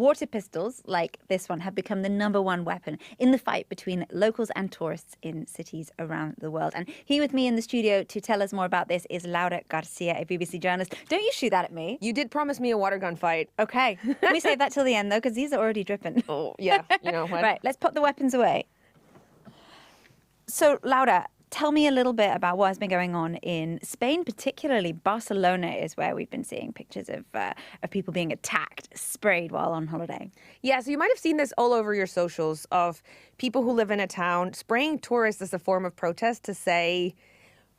Water pistols, like this one, have become the number one weapon in the fight between locals and tourists in cities around the world. And here with me in the studio to tell us more about this is Laura Garcia, a BBC journalist. Don't you shoot that at me. You did promise me a water gun fight. Okay. Can we save that till the end, though? Because these are already dripping. Oh, yeah. You know what? Right, let's put the weapons away. So, Laura, tell me a little bit about what has been going on in Spain, particularly Barcelona is where we've been seeing pictures of people being attacked, sprayed while on holiday. Yeah, so you might have seen this all over your socials of people who live in a town spraying tourists as a form of protest to say,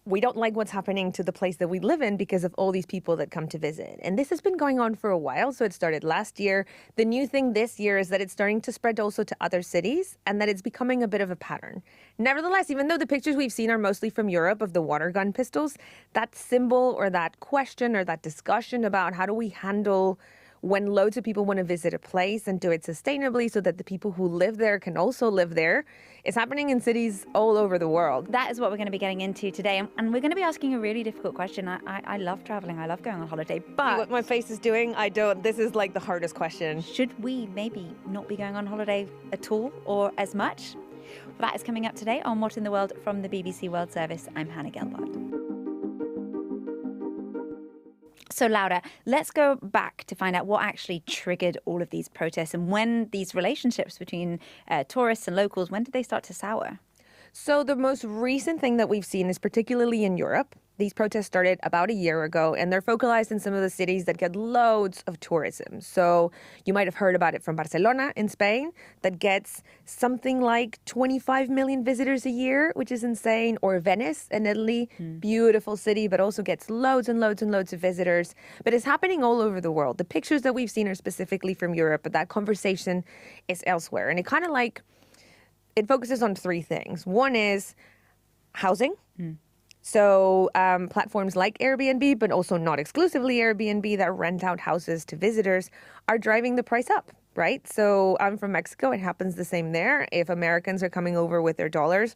we don't like what's happening to the place that we live in because of all these people that come to visit. And this has been going on for a while. So it started last year. The new thing this year is that it's starting to spread also to other cities and that it's becoming a bit of a pattern. Nevertheless, even though the pictures we've seen are mostly from Europe of the water gun pistols, that symbol or that question or that discussion about how do we handle when loads of people want to visit a place and do it sustainably so that the people who live there can also live there, it's happening in cities all over the world. That is what we're going to be getting into today. And we're going to be asking a really difficult question. I love traveling. I love going on holiday. But see what my face is doing? I don't. This is like the hardest question. Should we maybe not be going on holiday at all or as much? That is coming up today on What in the World from the BBC World Service. I'm Hannah Gelbart. So, Laura, let's go back to find out what actually triggered all of these protests and when these relationships between tourists and locals, when did they start to sour? So the most recent thing that we've seen is particularly in Europe. These protests started about a year ago, and they're focalized in some of the cities that get loads of tourism. So you might have heard about it from Barcelona in Spain, that gets something like 25 million visitors a year, which is insane. Or Venice in Italy, beautiful city, but also gets loads and loads and loads of visitors. But it's happening all over the world. The pictures that we've seen are specifically from Europe, but that conversation is elsewhere. And it focuses on three things. One is housing. So platforms like Airbnb, but also not exclusively Airbnb, that rent out houses to visitors are driving the price up, right? So I'm from Mexico. It happens the same there. If Americans are coming over with their dollars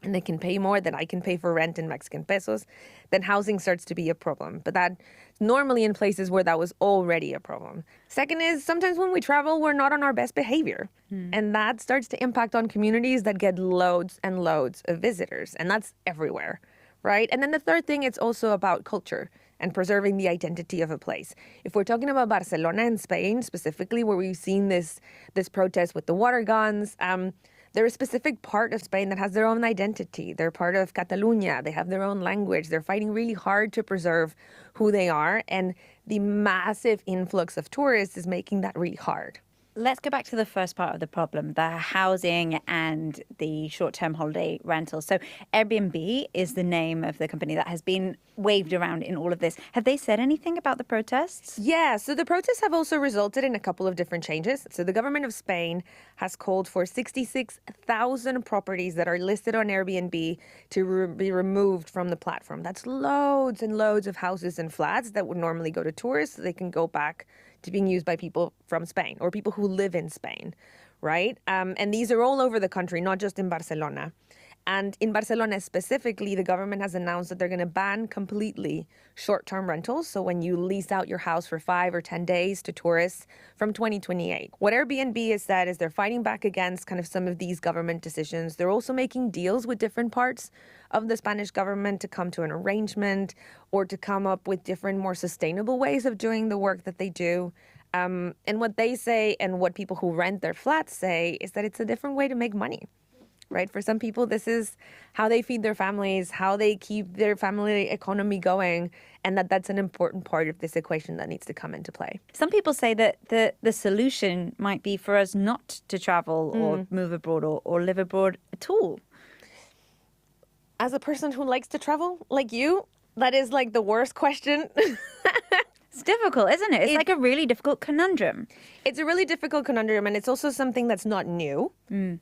and they can pay more than I can pay for rent in Mexican pesos, then housing starts to be a problem. But that normally in places where that was already a problem. Second is sometimes when we travel, we're not on our best behavior. And that starts to impact on communities that get loads and loads of visitors. And that's everywhere. Right? And then the third thing, it's also about culture and preserving the identity of a place. If we're talking about Barcelona in Spain, specifically, where we've seen this protest with the water guns, they're a specific part of Spain that has their own identity. They're part of Catalonia. They have their own language. They're fighting really hard to preserve who they are. And the massive influx of tourists is making that really hard. Let's go back to the first part of the problem, the housing and the short-term holiday rentals. So Airbnb is the name of the company that has been waved around in all of this. Have they said anything about the protests? Yeah, so the protests have also resulted in a couple of different changes. So the government of Spain has called for 66,000 properties that are listed on Airbnb to be removed from the platform. That's loads and loads of houses and flats that would normally go to tourists so they can go back to being used by people from Spain or people who live in Spain, right? And these are all over the country, not just in Barcelona. And in Barcelona specifically, the government has announced that they're going to ban completely short-term rentals. So when you lease out your house for 5 or 10 days to tourists from 2028. What Airbnb has said is they're fighting back against kind of some of these government decisions. They're also making deals with different parts of the Spanish government to come to an arrangement or to come up with different, more sustainable ways of doing the work that they do. And what they say and what people who rent their flats say is that it's a different way to make money. Right? For some people, this is how they feed their families, how they keep their family economy going, and that's an important part of this equation that needs to come into play. Some people say that the solution might be for us not to travel or move abroad or live abroad at all. As a person who likes to travel, like you, that is like the worst question. It's difficult, isn't it? It's like a really difficult conundrum. It's a really difficult conundrum, and it's also something that's not new.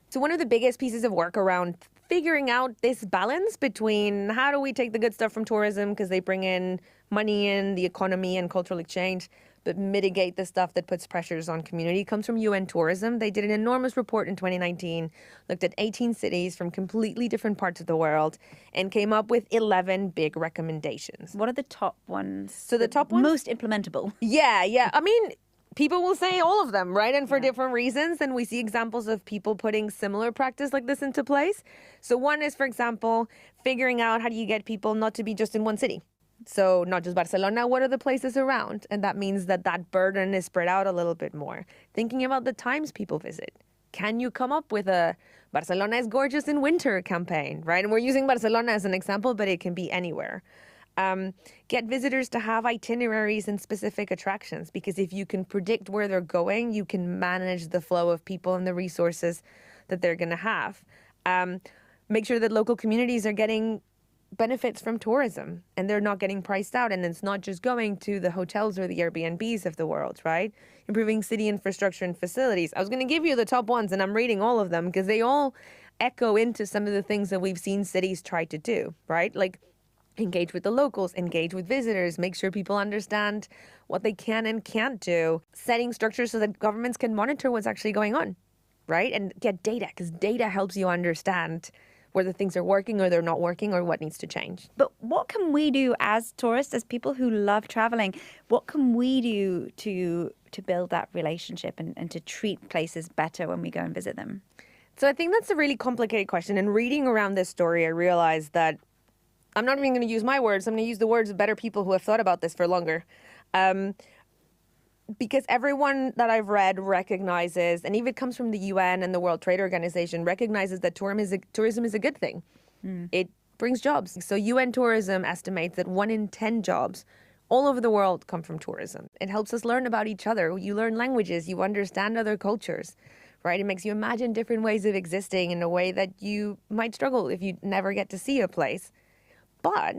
So one of the biggest pieces of work around figuring out this balance between how do we take the good stuff from tourism because they bring in money in the economy and cultural exchange, but mitigate the stuff that puts pressures on community comes from UN Tourism. They did an enormous report in 2019, looked at 18 cities from completely different parts of the world, and came up with 11 big recommendations. What are the top ones? So the top ones? Most implementable. Yeah. I mean, people will say all of them, right? And for different reasons. And we see examples of people putting similar practice like this into place. So one is, for example, figuring out how do you get people not to be just in one city. So not just Barcelona, what are the places around? And that means that burden is spread out a little bit more. Thinking about the times people visit. Can you come up with a Barcelona is gorgeous in winter campaign, right? And we're using Barcelona as an example, but it can be anywhere. Get visitors to have itineraries and specific attractions, because if you can predict where they're going, you can manage the flow of people and the resources that they're going to have. Make sure that local communities are getting benefits from tourism and they're not getting priced out, and it's not just going to the hotels or the Airbnbs of the world, right? Improving city infrastructure and facilities. I was going to give you the top ones, and I'm reading all of them because they all echo into some of the things that we've seen cities try to do, right? Like engage with the locals, engage with visitors, make sure people understand what they can and can't do, setting structures so that governments can monitor what's actually going on, right? And get data, because data helps you understand whether things are working or they're not working or what needs to change. But what can we do as tourists, as people who love traveling? What can we do to build that relationship and to treat places better when we go and visit them? So I think that's a really complicated question. And reading around this story, I realized that I'm not even going to use my words. I'm going to use the words of better people who have thought about this for longer. Because everyone that I've read recognizes, and even it comes from the UN and the World Trade Organization, recognizes that tourism is a good thing. It brings jobs. So UN Tourism estimates that 1 in 10 jobs all over the world come from tourism. It helps us learn about each other. You learn languages, you understand other cultures, right? It makes you imagine different ways of existing in a way that you might struggle if you never get to see a place. But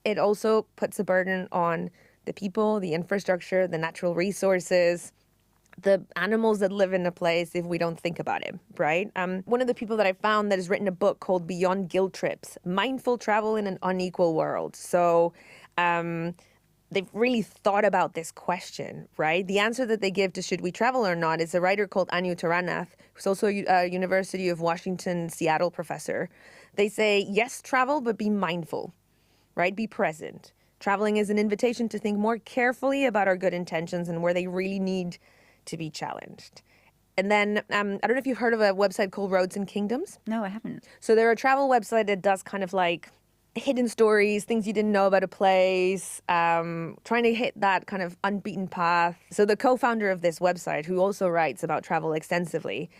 it also puts a burden on the people, the infrastructure, the natural resources, the animals that live in a place if we don't think about it, right? One of the people that I found that has written a book called Beyond Guilt Trips, Mindful Travel in an Unequal World. So they've really thought about this question, right? The answer that they give to should we travel or not is a writer called Anu Taranath, who's also a University of Washington, Seattle professor. They say, yes, travel, but be mindful, right? Be present. Traveling is an invitation to think more carefully about our good intentions and where they really need to be challenged. And then, I don't know if you've heard of a website called Roads and Kingdoms. No, I haven't. So they're a travel website that does kind of like hidden stories, things you didn't know about a place, trying to hit that kind of unbeaten path. So the co-founder of this website, who also writes about travel extensively,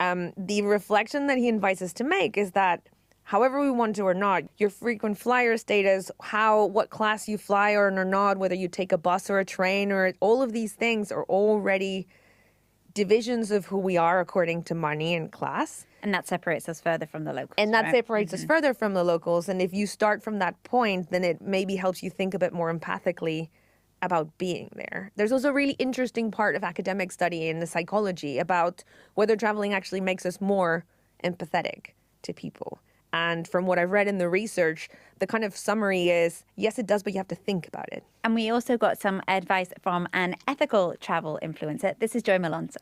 the reflection that he invites us to make is that however we want to or not, your frequent flyer status, what class you fly on or not, whether you take a bus or a train, or all of these things are already divisions of who we are according to money and class. And that separates us further from the locals. And that separates us further from the locals. And if you start from that point, then it maybe helps you think a bit more empathically about being there. There's also a really interesting part of academic study in the psychology about whether traveling actually makes us more empathetic to people. And from what I've read in the research, the kind of summary is, yes, it does, but you have to think about it. And we also got some advice from an ethical travel influencer. This is Joy Malonza.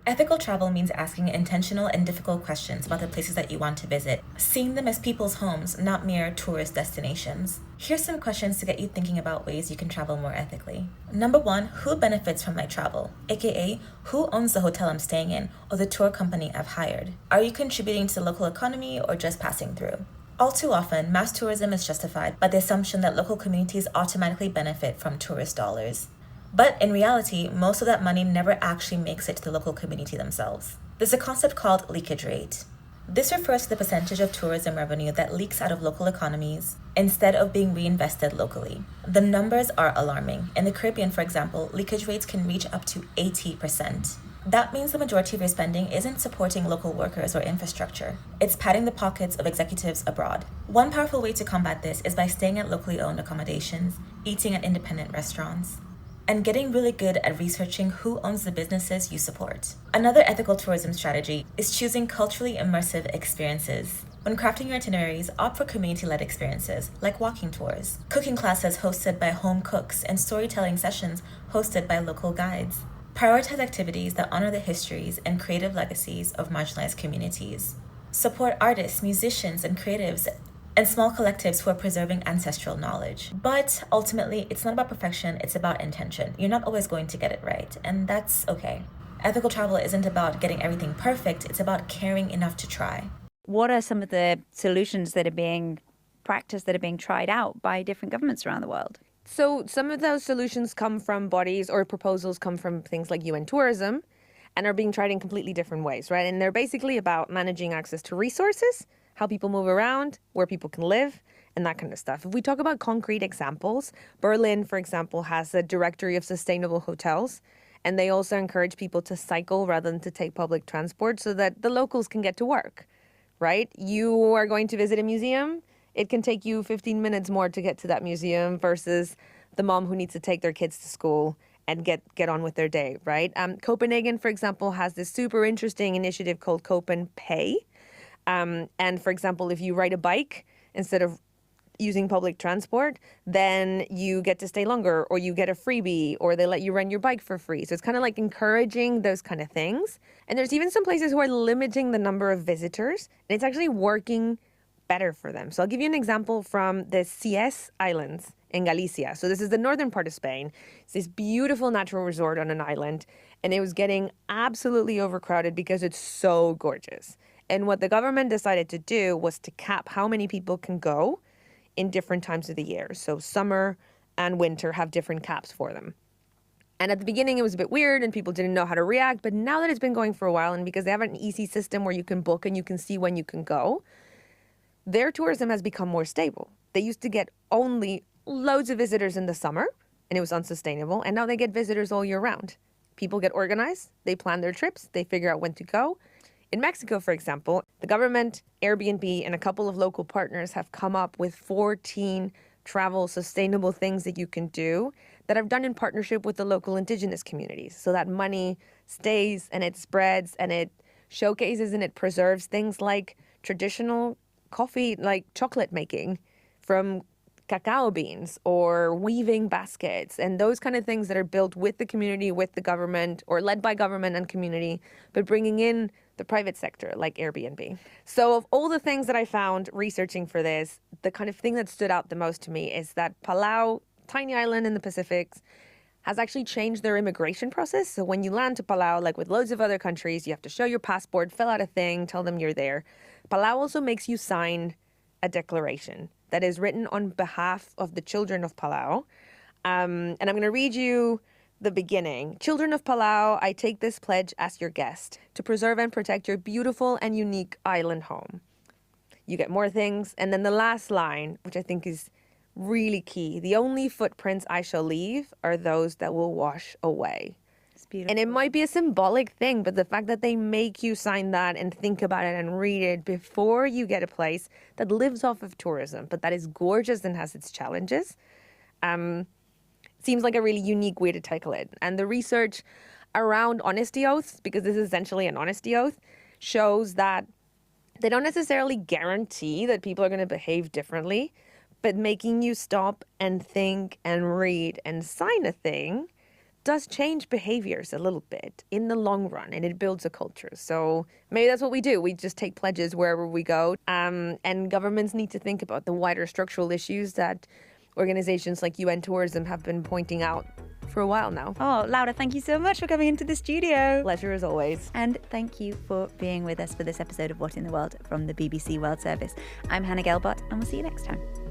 Ethical travel means asking intentional and difficult questions about the places that you want to visit, seeing them as people's homes, not mere tourist destinations. Here's some questions to get you thinking about ways you can travel more ethically. Number 1, who benefits from my travel? AKA, who owns the hotel I'm staying in or the tour company I've hired? Are you contributing to the local economy or just passing through? All too often, mass tourism is justified by the assumption that local communities automatically benefit from tourist dollars. But in reality, most of that money never actually makes it to the local community themselves. There's a concept called leakage rate. This refers to the percentage of tourism revenue that leaks out of local economies instead of being reinvested locally. The numbers are alarming. In the Caribbean, for example, leakage rates can reach up to 80%. That means the majority of your spending isn't supporting local workers or infrastructure. It's padding the pockets of executives abroad. One powerful way to combat this is by staying at locally owned accommodations, eating at independent restaurants, and getting really good at researching who owns the businesses you support. Another ethical tourism strategy is choosing culturally immersive experiences. When crafting your itineraries, opt for community-led experiences like walking tours, cooking classes hosted by home cooks, and storytelling sessions hosted by local guides. Prioritize activities that honor the histories and creative legacies of marginalized communities. Support artists, musicians, and creatives and small collectives who are preserving ancestral knowledge. But ultimately, it's not about perfection, it's about intention. You're not always going to get it right, and that's okay. Ethical travel isn't about getting everything perfect, it's about caring enough to try. What are some of the solutions that are being practiced, that are being tried out by different governments around the world? So some of those solutions come from bodies, or proposals come from things like UN Tourism, and are being tried in completely different ways, right? And they're basically about managing access to resources, how people move around, where people can live, and that kind of stuff. If we talk about concrete examples, Berlin, for example, has a directory of sustainable hotels, and they also encourage people to cycle rather than to take public transport so that the locals can get to work, right? You are going to visit a museum, it can take you 15 minutes more to get to that museum versus the mom who needs to take their kids to school and get on with their day, right? Copenhagen, for example, has this super interesting initiative called Copen Pay. And for example, if you ride a bike instead of using public transport, then you get to stay longer, or you get a freebie, or they let you rent your bike for free. So it's kind of like encouraging those kind of things. And there's even some places who are limiting the number of visitors, and it's actually working better for them. So I'll give you an example from the Cies Islands in Galicia. So this is the northern part of Spain. It's this beautiful natural resort on an island, and it was getting absolutely overcrowded because it's so gorgeous. And what the government decided to do was to cap how many people can go in different times of the year. So summer and winter have different caps for them. And at the beginning, it was a bit weird and people didn't know how to react. But now that it's been going for a while, and because they have an easy system where you can book and you can see when you can go, their tourism has become more stable. They used to get only loads of visitors in the summer, and it was unsustainable. And now they get visitors all year round. People get organized, they plan their trips, they figure out when to go. In Mexico, for example, the government, Airbnb, and a couple of local partners have come up with 14 travel sustainable things that you can do that are done in partnership with the local indigenous communities. So that money stays and it spreads and it showcases and it preserves things like traditional coffee, like chocolate making from cacao beans, or weaving baskets, and those kind of things that are built with the community, with the government, or led by government and community, but bringing in the private sector like Airbnb. So of all the things that I found researching for this, the kind of thing that stood out the most to me is that Palau, tiny island in the Pacific, has actually changed their immigration process. So when you land to Palau, like with loads of other countries, you have to show your passport, fill out a thing, tell them you're there. Palau also makes you sign a declaration that is written on behalf of the children of Palau. And I'm going to read you the beginning. Children of Palau, I take this pledge as your guest to preserve and protect your beautiful and unique island home. You get more things. And then the last line, which I think is really key. The only footprints I shall leave are those that will wash away. And it might be a symbolic thing, but the fact that they make you sign that and think about it and read it before you get a place that lives off of tourism, but that is gorgeous and has its challenges, seems like a really unique way to tackle it. And the research around honesty oaths, because this is essentially an honesty oath, shows that they don't necessarily guarantee that people are going to behave differently, but making you stop and think and read and sign a thing does change behaviors a little bit in the long run, and it builds a culture. So maybe that's what we do. We just take pledges wherever we go. And governments need to think about the wider structural issues that organizations like UN Tourism have been pointing out for a while now. Oh, Laura, thank you so much for coming into the studio. Pleasure as always. And thank you for being with us for this episode of What in the World from the BBC World Service. I'm Hannah Gelbart, and we'll see you next time.